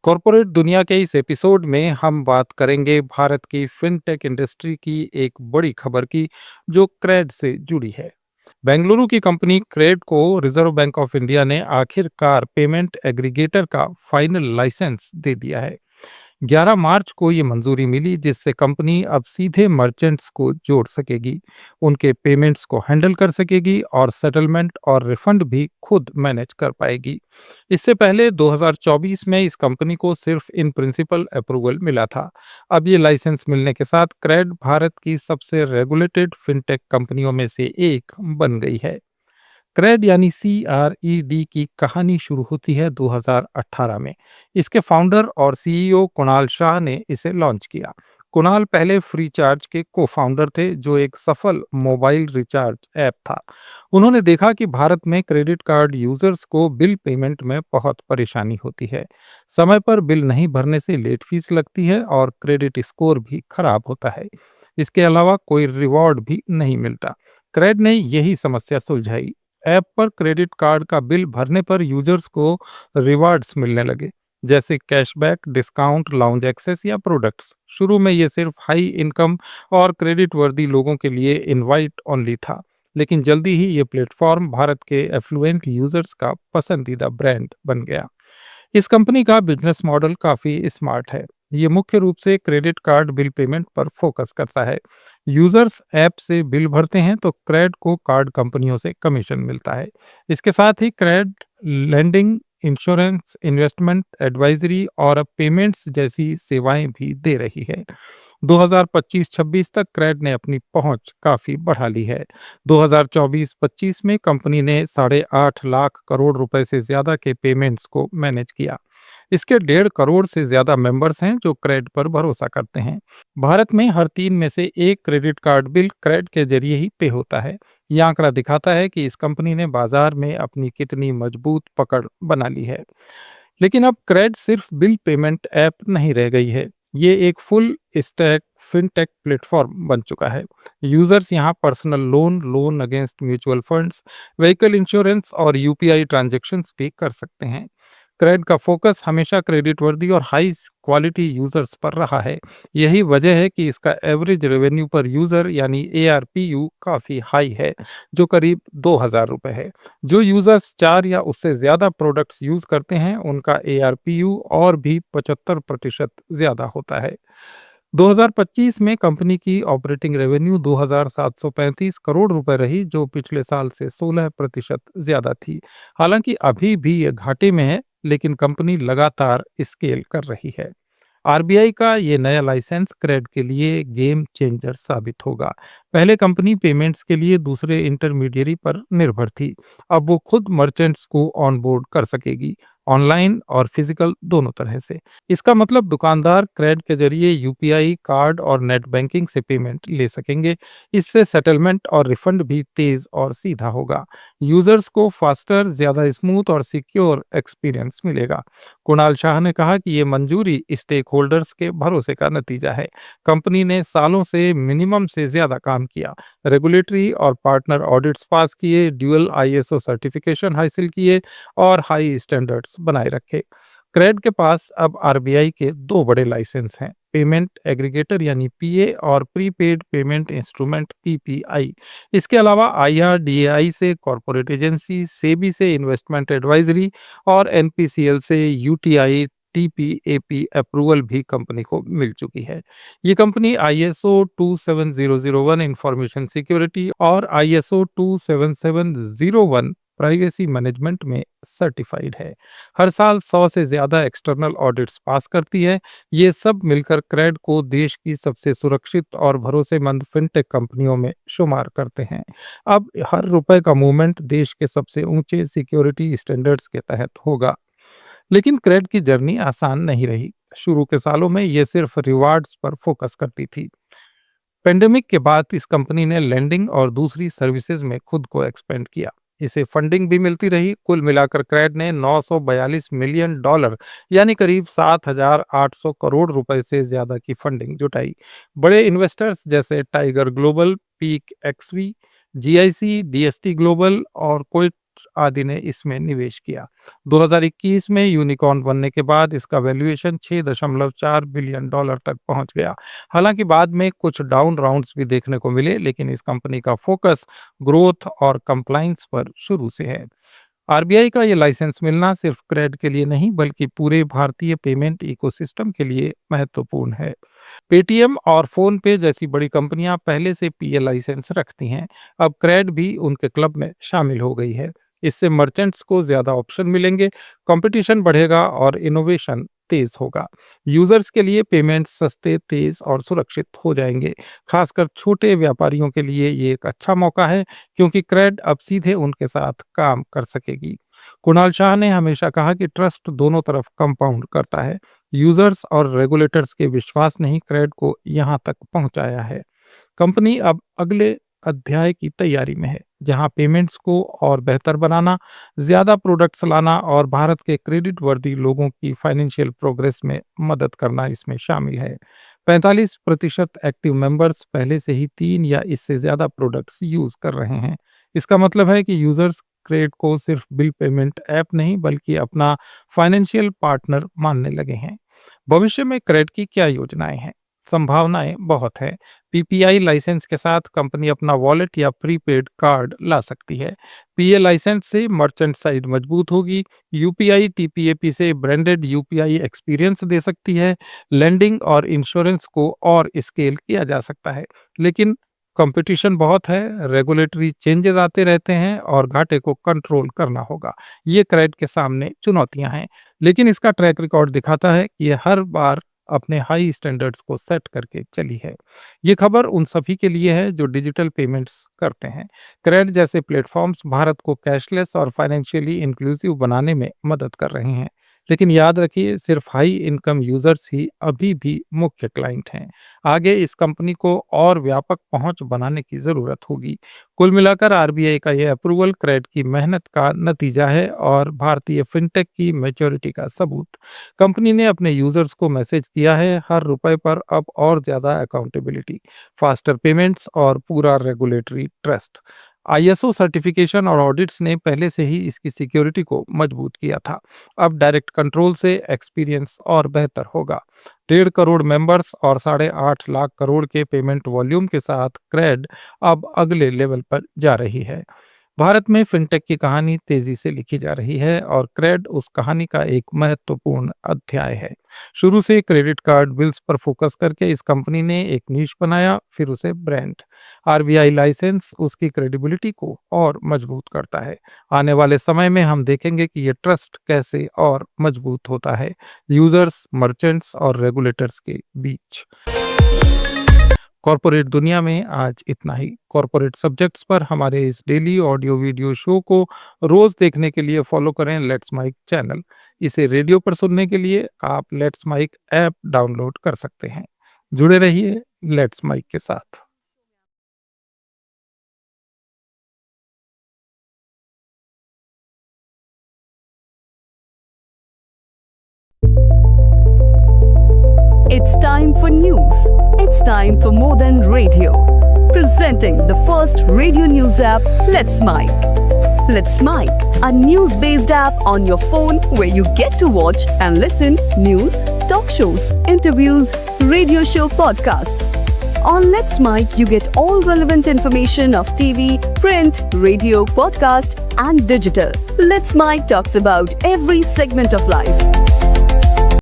Corporate दुनिया के इस एपिसोड में हम बात करेंगे भारत की फिनटेक इंडस्ट्री की एक बड़ी खबर की जो क्रेड से जुड़ी है। बेंगलुरु की कंपनी क्रेड को रिजर्व बैंक ऑफ इंडिया ने आखिरकार पेमेंट एग्रीगेटर का फाइनल लाइसेंस दे दिया है। 11 मार्च को ये मंजूरी मिली जिससे कंपनी अब सीधे मर्चेंट्स को जोड़ सकेगी, उनके पेमेंट्स को हैंडल कर सकेगी और सेटलमेंट और रिफंड भी खुद मैनेज कर पाएगी। इससे पहले 2024 में इस कंपनी को सिर्फ इन प्रिंसिपल अप्रूवल मिला था। अब ये लाइसेंस मिलने के साथ क्रेड भारत की सबसे रेगुलेटेड फिनटेक कंपनियों में से एक बन गई है। क्रेड यानी CRED की कहानी शुरू होती है 2018 में। इसके फाउंडर और CEO कुणाल शाह ने इसे लॉन्च किया। कुणाल पहले फ्री चार्ज के को फाउंडर थे जो एक सफल मोबाइल रिचार्ज ऐप था। उन्होंने देखा कि भारत में क्रेडिट कार्ड यूजर्स को बिल पेमेंट में बहुत परेशानी होती है। समय पर बिल नहीं भरने से लेट फीस लगती है और क्रेडिट स्कोर भी खराब होता है। इसके अलावा कोई रिवॉर्ड भी नहीं मिलता। क्रेड ने यही समस्या सुलझाई। ऐप पर क्रेडिट कार्ड का बिल भरने पर यूजर्स को रिवार्ड्स मिलने लगे, जैसे कैशबैक, डिस्काउंट, लाउंज एक्सेस या प्रोडक्ट्स। शुरू में ये सिर्फ हाई इनकम और क्रेडिट वर्दी लोगों के लिए इनवाइट ओनली था, लेकिन जल्दी ही ये प्लेटफॉर्म भारत के एफ्लुएंट यूजर्स का पसंदीदा ब्रांड बन गया। इस कंपनी का बिजनेस मॉडल काफी स्मार्ट है। ये मुख्य रूप से क्रेडिट कार्ड बिल पेमेंट पर फोकस करता है। यूजर्स ऐप से बिल भरते हैं तो क्रेड को कार्ड कंपनियों से कमीशन मिलता है। इसके साथ ही Cred lending, insurance, investment advisory और अब पेमेंट्स जैसी सेवाएं भी दे रही है। 2025-26 तक क्रेड ने अपनी पहुंच काफी बढ़ा ली है। 2024-25 में कंपनी ने 8.5 लाख करोड़ रुपए से ज्यादा के पेमेंट्स को मैनेज किया। इसके 1.5 करोड़ से ज्यादा मेंबर्स हैं जो क्रेड पर भरोसा करते हैं। भारत में हर 3 में से एक क्रेडिट कार्ड बिल क्रेड के जरिए ही पे होता है। यह आंकड़ा दिखाता है कि इस कंपनी ने बाजार में अपनी कितनी मजबूत पकड़ बना ली है। लेकिन अब क्रेड सिर्फ बिल पेमेंट ऐप नहीं रह गई है। ये एक फुल स्टैक फिनटेक प्लेटफॉर्म बन चुका है। यूजर्स यहाँ personal loan, loan against mutual funds, vehicle insurance और UPI ट्रांजैक्शंस भी कर सकते हैं। क्रेड का फोकस हमेशा क्रेडिट वर्दी और हाई क्वालिटी यूजर्स पर रहा है। यही वजह है कि इसका एवरेज रेवेन्यू पर यूजर यानी ARPU काफी हाई है, जो करीब 2,000 रुपए है। जो यूजर्स 4 या उससे ज्यादा प्रोडक्ट्स यूज करते हैं उनका ARPU और भी 75% ज्यादा होता है। 2025 में कंपनी की ऑपरेटिंग रेवेन्यू 2,735 करोड़ रुपए रही, जो पिछले साल से 16% ज्यादा थी। हालांकि अभी भी ये घाटे में है, लेकिन कंपनी लगातार स्केल कर रही है। RBI का ये नया लाइसेंस क्रेड के लिए गेम चेंजर साबित होगा। पहले कंपनी पेमेंट्स के लिए दूसरे इंटरमीडियरी पर निर्भर थी। अब वो खुद मर्चेंट्स को ऑनबोर्ड कर सकेगी, ऑनलाइन और फिजिकल दोनों तरह से। इसका मतलब दुकानदार क्रेड के जरिए UPI, कार्ड और नेट बैंकिंग से पेमेंट ले सकेंगे। इससे सेटलमेंट और रिफंड भी तेज और सीधा होगा। यूजर्स को फास्टर, ज्यादा स्मूथ और सिक्योर एक्सपीरियंस मिलेगा। कुणाल शाह ने कहा कि ये मंजूरी स्टेक होल्डर्स के भरोसे का नतीजा है। कंपनी ने सालों से मिनिमम से ज्यादा काम किया, रेगुलेटरी और पार्टनर ऑडिट्स पास किए, ड्यूअल ISO सर्टिफिकेशन हासिल किए और हाई स्टैंडर्ड्स बनाए रखे। क्रेड के पास अब RBI के दो बड़े लाइसेंस हैं, पेमेंट एग्रीगेटर यानी PA और प्रीपेड पेमेंट इंस्ट्रूमेंट PPI। इसके अलावा IRDAI से कॉरपोरेट एजेंसी, सेबी से इन्वेस्टमेंट एडवाइजरी और NPCL से UTI TPAP अप्रूवल भी कंपनी को मिल चुकी है। ये कंपनी ISO 27001 इंफॉर्मेशन सिक्योरिटी और ISO 27701 प्राइवेसी मैनेजमेंट में सर्टिफाइड है। हर साल 100 से ज्यादा एक्सटर्नल ऑडिट्स पास करती है। ये सब मिलकर क्रेड को देश की सबसे सुरक्षित और भरोसेमंद फिनटेक कंपनियों में शुमार करते हैं। अब हर रुपए का मूवमेंट देश के सबसे ऊंचे सिक्योरिटी स्टैंडर्ड्स के तहत होगा। लेकिन क्रेड की जर्नी आसान नहीं रही। शुरू के सालों में ये सिर्फ रिवार्ड्स पर फोकस करती थी। पेंडेमिक के बाद इस कंपनी ने लेंडिंग और दूसरी सर्विसेज में खुद को एक्सपेंड किया। इसे फंडिंग भी मिलती रही। कुल मिलाकर क्रेड ने $942 मिलियन यानी करीब 7,800 करोड़ रुपए से ज्यादा की फंडिंग जुटाई। बड़े इन्वेस्टर्स जैसे tiger global, peak XV, GIC, DST global और कोई आदि ने इसमें निवेश किया। 2021 में यूनिकॉर्न बनने के बाद इसका वैल्यूएशन $6.4 बिलियन तक पहुंच गया। हालांकि बाद में कुछ डाउन राउंड्स भी देखने को मिले, लेकिन इस कंपनी का फोकस ग्रोथ और कंप्लायंस पर शुरू से है। आरबीआई का ये लाइसेंस मिलना सिर्फ क्रेड के लिए नहीं, बल्कि पूरे भारतीय पेमेंट इकोसिस्टम के लिए महत्वपूर्ण है। पेटीएम और फोन पे जैसी बड़ी कंपनियां पहले से पीए लाइसेंस रखती हैं। अब क्रेड भी उनके क्लब में शामिल हो गई है। इससे मर्चेंट्स को ज्यादा ऑप्शन मिलेंगे, कंपटीशन बढ़ेगा और इनोवेशन तेज होगा। यूजर्स के लिए पेमेंट सस्ते, तेज और सुरक्षित हो जाएंगे। खासकर छोटे व्यापारियों के लिए ये एक अच्छा मौका है, क्योंकि क्रेड अब सीधे उनके साथ काम कर सकेगी। कुणाल शाह ने हमेशा कहा कि ट्रस्ट दोनों तरफ कंपाउंड करता है। यूजर्स और रेगुलेटर्स के विश्वास ने ही क्रेड को यहाँ तक पहुंचाया है। कंपनी अब अगले अध्याय की तैयारी में है, जहां पेमेंट्स को और बेहतर बनाना, ज्यादा प्रोडक्ट्स लाना और भारत के क्रेडिट वर्दी लोगों की फाइनेंशियल प्रोग्रेस में मदद करना इसमें शामिल है। 45% एक्टिव मेंबर्स पहले से ही 3 या इससे ज्यादा प्रोडक्ट्स यूज कर रहे हैं। इसका मतलब है कि यूजर्स क्रेड को सिर्फ बिल पेमेंट ऐप नहीं, बल्कि अपना फाइनेंशियल पार्टनर मानने लगे हैं। भविष्य में क्रेड की क्या योजनाएं हैं? संभावनाएं बहुत है। पीपीआई लाइसेंस के साथ कंपनी अपना वॉलेट या प्रीपेड कार्ड ला सकती है। पीए लाइसेंस से मर्चेंट साइड मजबूत होगी। यूपीआई टीपीएपी से ब्रांडेड यूपीआई एक्सपीरियंस दे सकती है। लेंडिंग और इंश्योरेंस को और स्केल किया जा सकता है। लेकिन कंपटीशन बहुत है, रेगुलेटरी चेंजेस आते रहते हैं और घाटे को कंट्रोल करना होगा। ये क्रेड के सामने चुनौतियां हैं, लेकिन इसका ट्रैक रिकॉर्ड दिखाता है कि ये हर बार अपने हाई स्टैंडर्ड्स को सेट करके चली है। ये खबर उन सभी के लिए है जो डिजिटल पेमेंट्स करते हैं। क्रेड जैसे प्लेटफॉर्म्स भारत को कैशलेस और फाइनेंशियली इंक्लूसिव बनाने में मदद कर रहे हैं। लेकिन याद रखिए, सिर्फ हाई इनकम यूजर्स ही अभी भी मुख्य क्लाइंट हैं। आगे इस कंपनी को और व्यापक पहुंच बनाने की जरूरत होगी। कुल मिलाकर आरबीआई का यह अप्रूवल क्रेड की मेहनत का नतीजा है और भारतीय फिनटेक की मैच्योरिटी का सबूत। कंपनी ने अपने यूजर्स को मैसेज दिया है, हर रुपए पर अब और ज्यादा अकाउंटेबिलिटी, फास्टर पेमेंट्स और पूरा रेगुलेटरी ट्रस्ट। आईएसओ सर्टिफिकेशन और ऑडिट्स ने पहले से ही इसकी सिक्योरिटी को मजबूत किया था। अब डायरेक्ट कंट्रोल से एक्सपीरियंस और बेहतर होगा। 1.5 करोड़ मेंबर्स और 8.5 लाख करोड़ के पेमेंट वॉल्यूम के साथ क्रेड अब अगले लेवल पर जा रही है। भारत में फिनटेक की कहानी तेजी से लिखी जा रही है और क्रेड उस कहानी का एक महत्वपूर्ण अध्याय है। शुरू से क्रेडिट कार्ड बिल्स पर फोकस करके इस कंपनी ने एक नीश बनाया, फिर उसे ब्रांड। आरबीआई लाइसेंस उसकी क्रेडिबिलिटी को और मजबूत करता है। आने वाले समय में हम देखेंगे कि ये ट्रस्ट कैसे और मजबूत होता है, यूजर्स, मर्चेंट्स और रेगुलेटर्स के बीच। कॉर्पोरेट दुनिया में आज इतना ही। कॉर्पोरेट सब्जेक्ट्स पर हमारे इस डेली ऑडियो वीडियो शो को रोज देखने के लिए फॉलो करें लेट्स माइक चैनल। इसे रेडियो पर सुनने के लिए आप लेट्स माइक ऐप डाउनलोड कर सकते हैं। जुड़े रहिए लेट्स माइक के साथ। It's time for news. It's time for more than radio. Presenting the first radio news app, Let's Mic. Let's Mic, a news-based app on your phone where you get to watch and listen news, talk shows, interviews, radio show podcasts. On Let's Mic, you get all relevant information of TV, print, radio, podcast, and digital. Let's Mic talks about every segment of life.